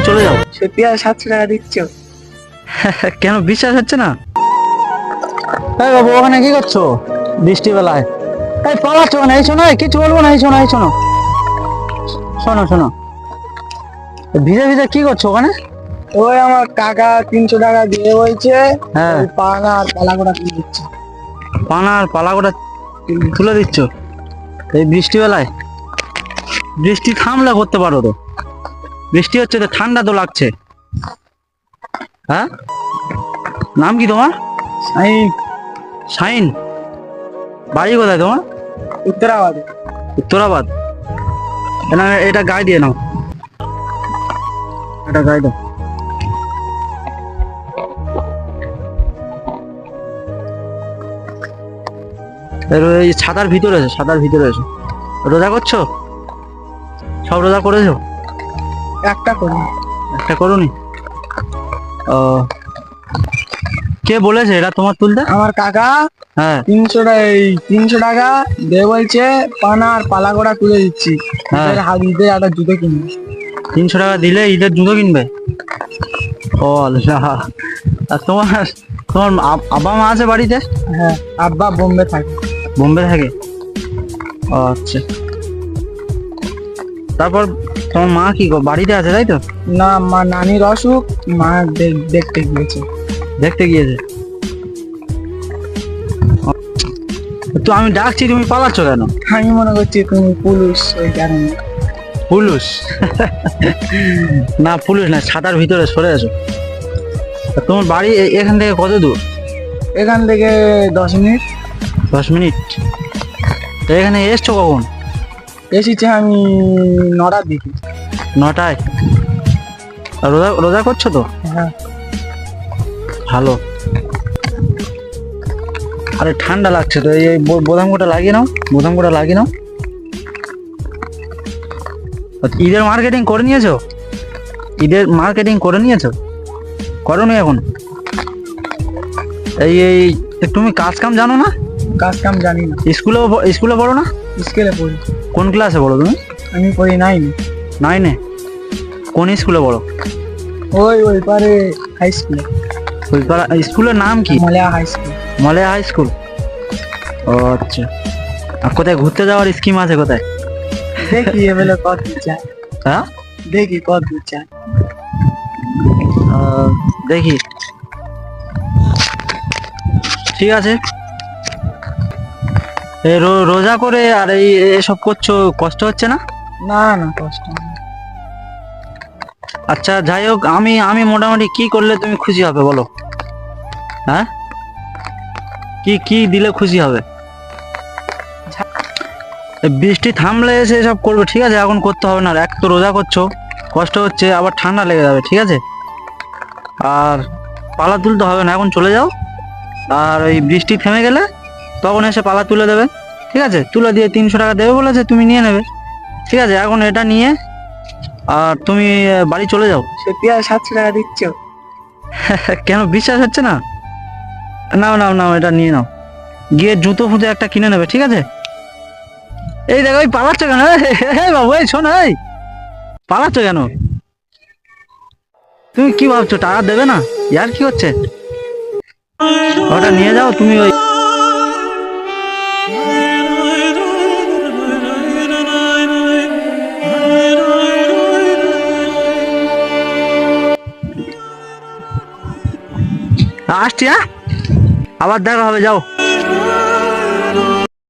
চলে যাও। সত্যি আর 700 টাকা দিচ্ছ? কেন বিশ্বাস হচ্ছে না? এই বাবু ওখানে কি করছো বৃষ্টি বেলায়? এই পালাচ্ছ না, এই শোনো, কিছু বলবো না, এই শোনো, এই শোনো, শোনো শোনো, ভিজে ভিজে কি করছো ওখানে? ওই আমার কাকা 300 টাকা দিয়ে বলছে হ্যাঁ। ওই পানা আর পালাগোড়া কিনে দিচ্ছে। পানা আর পালাগোটা তুলে দিচ্ছ এই বৃষ্টি বেলায়? বৃষ্টি থামলে করতে পারো তো, বৃষ্টি হচ্ছে তো, ঠান্ডা তো লাগছে। হ্যাঁ, নাম কি তোমার? শাহিন। শাহিন। বাড়ি কোথায় তোমার? উত্তরাবাদে। উত্তরাবাদ। না, এটা গায়ে দিয়ে নাও, এটা গায়ে দাও। এই ছাতার ভিতরে এসো, ছাতার ভিতরে এসো। রোজা করছো? সব রোজা করেছো? একটা করি। একটা করোনি? ও, কে বলেছে এটা তোমার তুলতে? আমার কাকা হ্যাঁ 300 টাকা দিয়ে বলছে পানা আর পালাগোড়া তুলে দিচ্ছি। হ্যাঁ। ঈদের একটা জুতো কিনবি। 300 টাকা দিলে ঈদের জুতো কিনবে? ও আল্লাহ। আর তোমার তোমার আব্বা মা আছে বাড়িতে? হ্যাঁ, আব্বা বোম্বে থাকে। বোম্বে থাকে? ও আচ্ছা। তারপর তোমার মা কি বাড়িতে আছে তাই তো? না, মা নানির অসুখ, মা দেখতে গিয়েছে। দেখতে গিয়েছে? তো আমি ডাকছি, তুমি পালাচ্ছ কেন? আমি মনে করছি তুমি পুলিশ, ওই কারণে। পুলিশ? না পুলিশ না, ছাতার ভিতরে সরে এসো। তা তোমার বাড়ি এখান থেকে কত দূর? এখান থেকে 10 মিনিট। 10 মিনিট? তো এখানে এসছো কখন? এসেছি আমি 9টার দিকে। 9টায়? আর রোজা রোজা করছো তো? হ্যাঁ। ভালো। আরে ঠান্ডা লাগছে তো, এই বোতামটা লাগিয়ে নাও, বোতামটা লাগিয়ে নাও। ঈদের মার্কেটিং করে নিয়েছো? ঈদের মার্কেটিং করে নিয়েছো? করোনি এখন? এই এই তুমি কাজ কাম জানো না? কাজ কাম জানি না। স্কুলে পড়ো না? স্কেলে পড়ি। কোন ক্লাসে পড়ো তুমি? আমি পড়ি 9। 9-এ? কোন স্কুলে পড়ো? ওই পারে হাই স্কুলে। ওই স্কুলের নাম কি? Malaya high school. Malaya high school? ও আচ্ছা। আর কোথায় ঘুরতে যাওয়ার স্কিম আছে কোথায়? দেখি এবেলে কত দূর যায়। হ্যাঁ দেখি কত দূর যায়। দেখি, ঠিক আছে। এই রোজা করে আর এই এসব করছো, কষ্ট হচ্ছে না? না না, কষ্ট না। আচ্ছা যাই হোক, আমি মোটামুটি কি করলে তুমি খুশি হবে বলো? হ্যাঁ, কি কি দিলে খুশি হবে? বৃষ্টি থামলে এসে সব করবে, ঠিক আছে? এখন করতে হবে না, এক তো রোজা করছো, কষ্ট হচ্ছে, আবার ঠান্ডা লেগে যাবে, ঠিক আছে? আর পালা তুলতে হবে না, এখন চলে যাও। আর ওই বৃষ্টি থেমে গেলে তখন এসে পালা তুলে দেবে, ঠিক আছে? তুলে দিয়ে 300 টাকা দেবে বলেছে, তুমি নিয়ে নেবে, ঠিক আছে? এখন এটা নিয়ে আর তুমি বাড়ি চলে যাও। সত্যি আর 700 টাকা দিচ্ছ? কেন বিশ্বাস হচ্ছে না? নাও নাও নাও, এটা নিয়ে নাও, গিয়ে জুতো ফুতো একটা কিনে নেবে, ঠিক আছে? এই দেখো, ওই পালাচ্ছ কেন? এই বাবু, এই শোনো, এই পালাচ্ছ কেন? তুমি কি ভাবছো টাকা দেবে না? ইয়ার কি হচ্ছে? ওটা নিয়ে যাও তুমি। ওই আসছি, হ্যাঁ, আবার দেখা হবে, যাও।